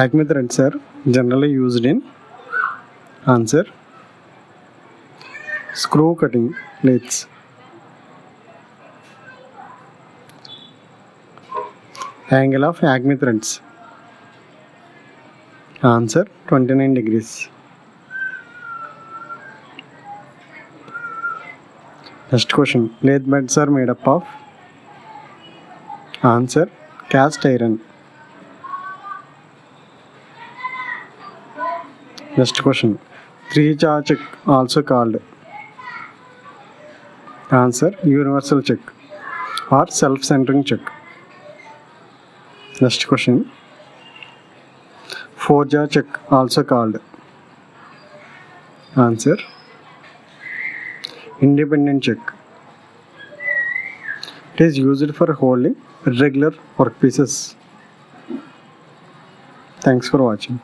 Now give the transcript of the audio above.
Acme threads are generally used in answer screw cutting lathes. Angle of Acme threads. Answer 29 degrees. Next question. Lathe beds are made up of. Answer cast iron. Next question. Three-jaw check also called. Answer universal check or self-centering check. Next question. Four-jaw check also called. Answer independent check. It is used for holding irregular workpieces. Thanks for watching.